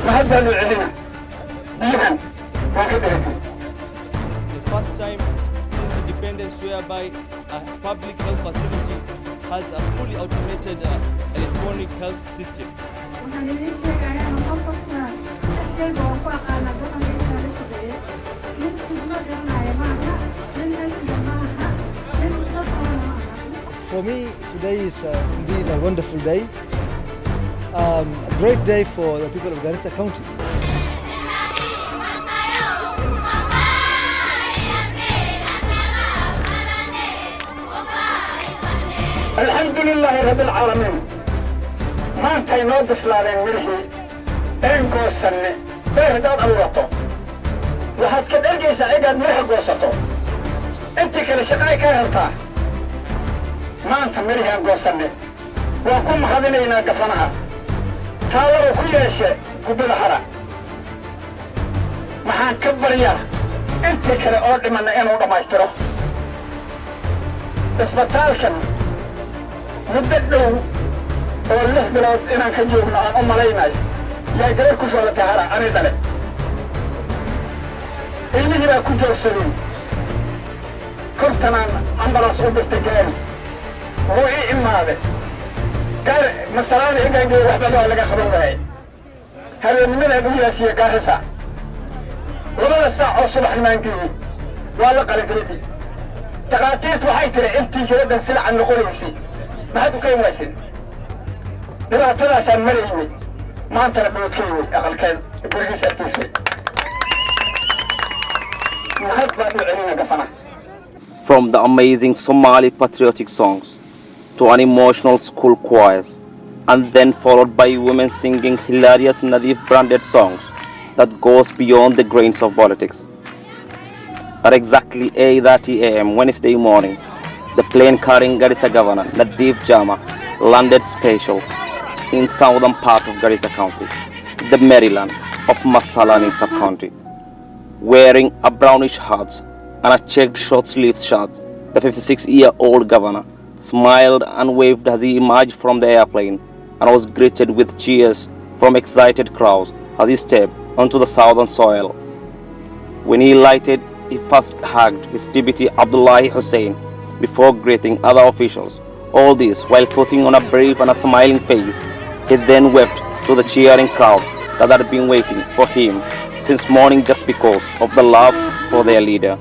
The first time since independence whereby a public health facility has a fully automated electronic health system. For me, today is indeed a wonderful day, a great day for the people of Garissa County. Alhamdulillah Rabbil Alamin. Maanta inoo bislaadeen mirihii een goosanne beerdaad abuurato waxaad ka dhargaysaa inaad miraha goosato intii kale shaqay ka heltaa maanta mirihaan goosanne waa ku mahadinaynaa gafanaha taalaba ku yeeshe gubbada hara maxaan ka baryaa intii kale oo dhimanna inuu dhammaystiro isbitaalkan muddo dhow oo 6 bilood inaan ka joogno aan u malaynayo yaa gabar ku soolatay hara ani dhale ilmihii baa ku joogsadeen kortanaan ambalaas u dirtay gaari wuu ii imaade gaar masalaada egaangee waxba waa laga qaban waayay habeennimada abuyaasiiyo Garissa 2 saac oo subaxnimaan geeyey waa la qalagaladii taqaatiirtu waxay tiri intii gabadhan silacan noqonaysay maxaad u qayn waysid dhibaatadaasaan maraynay maantana boodkeywey aqalkeed gurigiisa agtiisay mahad baan u celina gafana. From the amazing Somali patriotic songs to an emotional school choirs, and then followed by women singing hilarious Nathif branded songs that goes beyond the grains of politics. At exactly 8:30 a.m. Wednesday morning, the plane carrying Garissa Governor Nathif Jama landed special in southern part of Garissa County, the Maryland of Masalani sub-county. Wearing a brownish hat and a checked short-sleeved shirt, the 56-year-old governor smiled and waved as he emerged from the airplane and was greeted with cheers from excited crowds as he stepped onto the southern soil. When he alighted, he first hugged his deputy Abdullahi Hussein before greeting other officials, all this while putting on a brave and a smiling face. He then waved to the cheering crowd that had been waiting for him since morning just because of the love for their leader.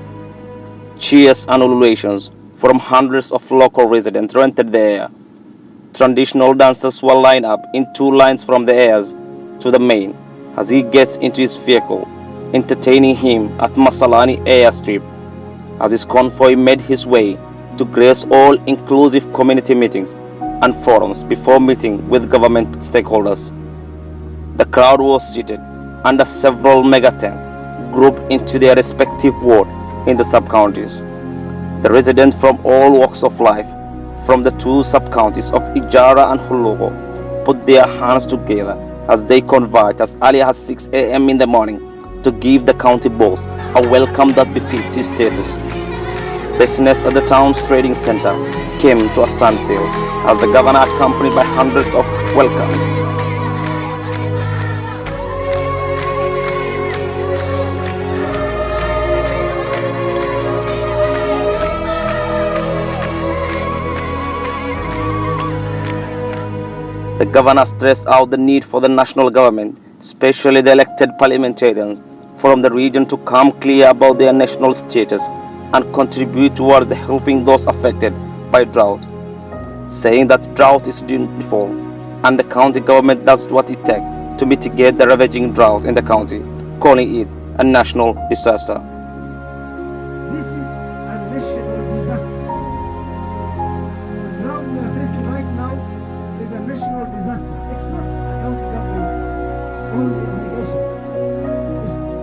Cheers and ululations from hundreds of local residents rented the air. Traditional dancers were lined up in 2 lines from the heirs to the main as he gets into his vehicle, entertaining him at Masalani airstrip as his convoy made his way to grace all-inclusive community meetings and forums before meeting with government stakeholders. The crowd was seated under several mega tents grouped into their respective ward in the sub-counties. The residents from all walks of life from the 2 sub-counties of Ijara and Hulugo put their hands together as they converged as early as 6 a.m. in the morning to give the county boss a welcome that befits his status. Business at the town's trading center came to a standstill as the governor, accompanied by hundreds of welcome. The governor stressed out the need for the national government, especially the elected parliamentarians from the region, to come clear about their national status and contribute towards the helping those affected by drought, saying that drought is due before and the county government does what it takes to mitigate the ravaging drought in the county, calling it a national disaster. This is a national disaster. The drought we are facing right now is a national disaster. It's not a county government only obligation.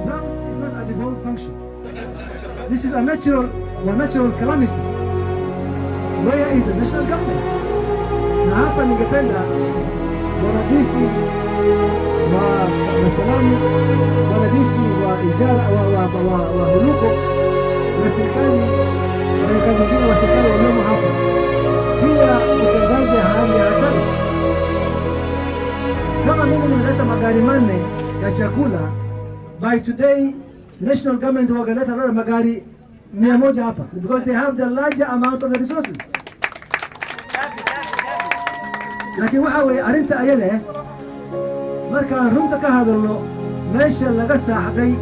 Drought is not a devolved function. This is a natural calamity. Where is the national government? Na hapa ningependa wanadisi wa Masalani, wanadisi wa Ijara wa Huluko na serikali na kazi nyingine wa serikali waliomo hapa pia kutangaza hali ya hatari. Kama mimi nimeleta magari 4 ya chakula. By today, national government wakaleta roho magari 100 hapa because they have the larger amount of the resources. Lakini waxa way arinta ayale marka runta ka hadalno meesha laga saaxday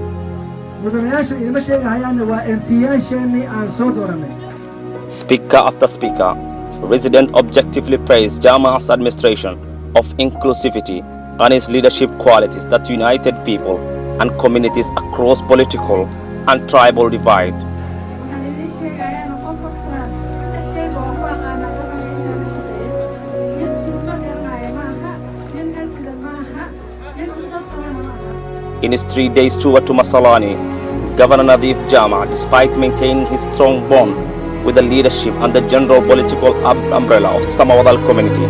mudanayaasha ilma sheegayaan waa MPyaashani aan soo dooranay. Speaker after speaker, resident objectively praised Jama's administration of inclusivity and his leadership qualities that united people and communities across political and tribal divide. In his 3 days tour to Masalani, Governor Nathif Jama, despite maintaining his strong bond with the leadership and the general political umbrella of Samawadal community,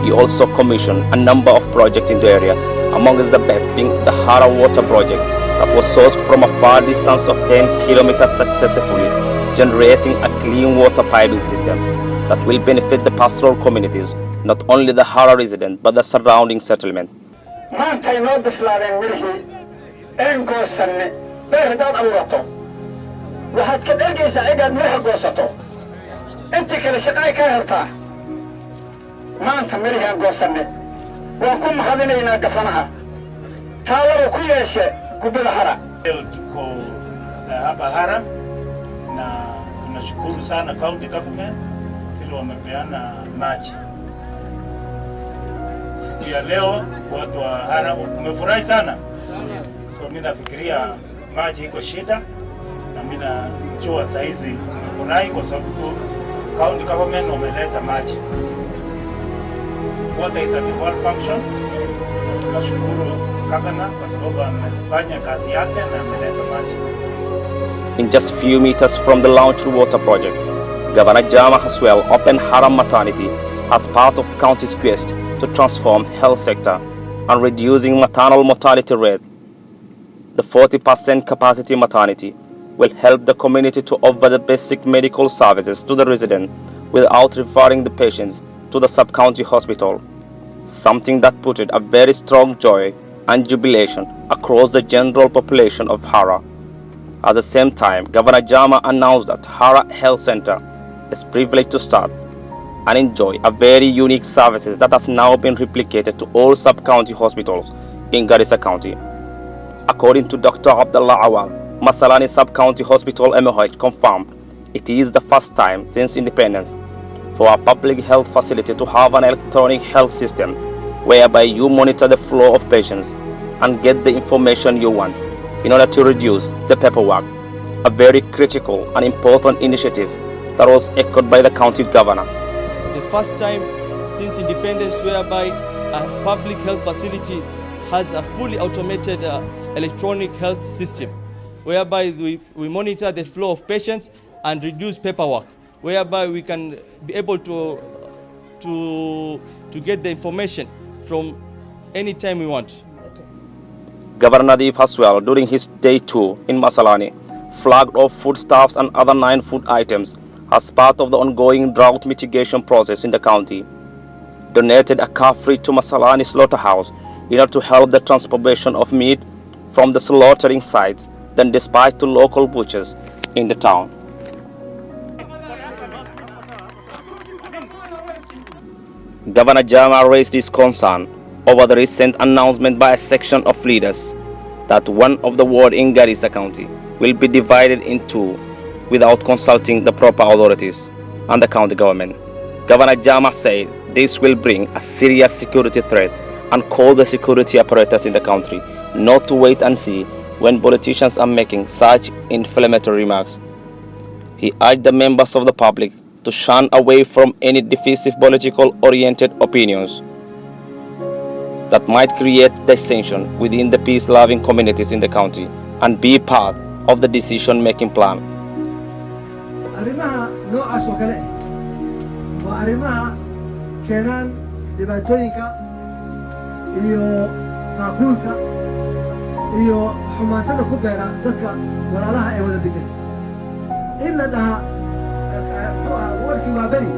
he also commissioned a number of projects in the area, amongst the best being the Hara water project that was sourced from a far distance of 10 kilometers successfully, generating a clean water piping system that will benefit the pastoral communities, not only the Hara residents but the surrounding settlement. een goosanne beer hadaad abuurato waxaad ka dhergaysaa inaad miraha goosato intii kale shaqaay ka heltaa maanta mirihaan goosanne waan ku mahadinaynaa gafanaha taalaba ku yeeshe gubada Hara. Tuko hapa Hara na tunashukuru sana county government vile wamepeana maji. Siku ya leo watu wa Hara wamefurahi sana. So mimi nafikiria maji iko shida na mimi najua saizi nimefurahi kwa sababu county government wameleta maji. Water is a default function. Tunashukuru governor kwa sababu amefanya kazi yake na ameleta maji. In just few meters from the launched water project, Governor Jama as well opened Hara maternity as part of the county's quest to transform health sector and reducing maternal mortality rate. The 40% capacity maternity will help the community to offer the basic medical services to the resident without referring the patients to the sub-county hospital, something that put it a very strong joy and jubilation across the general population of Hara. At the same time, Governor Jama announced that Hara Health Center is privileged to start and enjoy a very unique services that has now been replicated to all sub-county hospitals in Garissa County. According to Dr. Abdullah Awal, Masalani Sub-County Hospital MOH confirmed it is the first time since independence for a public health facility to have an electronic health system whereby you monitor the flow of patients and get the information you want in order to reduce the paperwork, a very critical and important initiative that was echoed by the county governor. The first time since independence whereby a public health facility has a fully automated electronic health system whereby we monitor the flow of patients and reduce paperwork, whereby we can be able to get the information from any time we want. Governor Nathif as well, during his day 2 in Masalani, flagged off foodstuffs and other 9 food items as part of the ongoing drought mitigation process in the county, donated a car freight to Masalani slaughterhouse in order to help the transportation of meat from the slaughtering sites then dispatched to local butchers in the town. Governor Jama raised his concern over the recent announcement by a section of leaders that one of the wards in Garissa County will be divided in 2 without consulting the proper authorities and the county government. Governor Jama said this will bring a serious security threat and called the security apparatus in the country not to wait and see when politicians are making such inflammatory remarks. He urged the members of the public to shun away from any divisive political-oriented opinions that might create dissension within the peace-loving communities in the county and be part of the decision-making plan. Arrimaha noocaas oo kale waa arrimaha keenaan dhibaatooyinka iyo maaquulka iyo xumaantada ku beera dadka walaalaha ee wada degan. In la dhaha warkii waa beri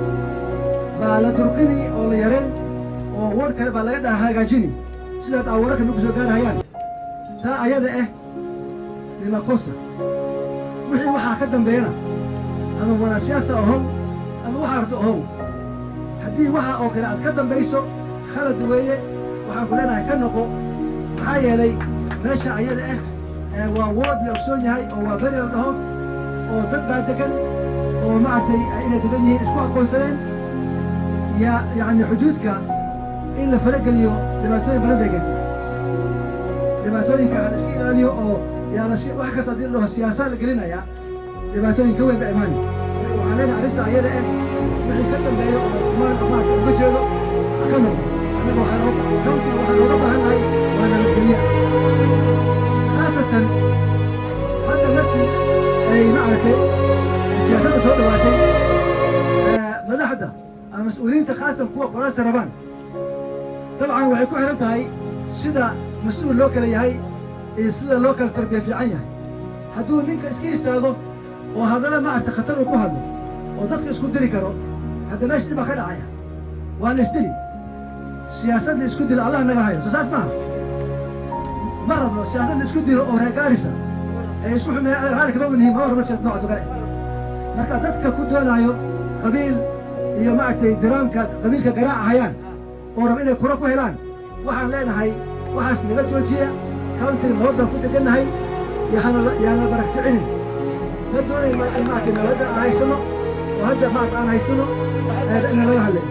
baa la durqini oo la yareen oo war kale baa laga dhaha hagaajini sidaad wararka nagu soo gaarayaan. تا أيده لما قصة وحي وحا كدن بينا أما ولا سياسة أهم أما وحا رتو حديه وحا أو كلا كدن بيسو خلد ويه وحا كلنا كنقو محايا لي ماشا أيده وواد يقصون هاي وبري لهم وتبع دقن ومعتي إلى دقنه أسبوع قوسين يعني حدودك إلا فرق اليوم لما توني بلا بيجن لما توني كأشكال اليوم أو يعني شيء واحد كصديق له السياسة اللي قلنا يا لما توني كوي بإيماني وعلينا عرفت عيالة نحن كتب بيو وما وجهه كمل أنا وحنا كم وحنا ربنا هاي وأنا الجميع خاصة حتى نفسي أي معركة السياسة مسؤولة وقتي مدحدة المسؤولين تخاصم قوة قراص ربان طبعا وحيكون حرمتها هاي سيدا مسؤول لوكالي هاي سيدا لوكال تربية في عينها هدو نينك اسكي استاذو وهذا لا ما خطر وكو هذا ودادك اسكو دلي كارو هذا ما يشتري بخير عيا وانا اشتري سياسة اللي اسكو دلي الله نغا هاي سوساس معها مرة السياسة اللي اسكو دلي أوهي غارسة اسكو حمي هالك ما منهم مرة بس يسمعوا سوغاي marka dadka ku doonayo qabiil iyo maartay diraamka qabiilka garaaca hayaan oo rab inay kura ku helaan waxaan leenahay waxaas naga joojiya county waddan ku deganahay yaana barakicin ma doonay maartay nabadda aan haysano oo hadda maarta aan haysano in laga hadlay.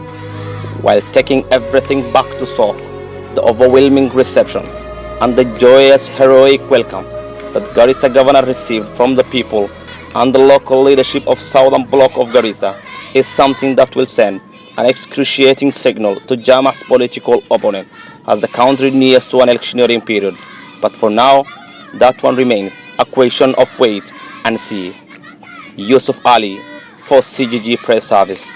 While taking everything back to store, the overwhelming reception and the joyous heroic welcome that Garissa governor received from the people and the local leadership of Southern Bloc of Garissa is something that will send an excruciating signal to Jama's political opponent as the country nears to an electioneering period. But for now, that one remains a question of wait and see. Yusuf Ali for CGG Press Service.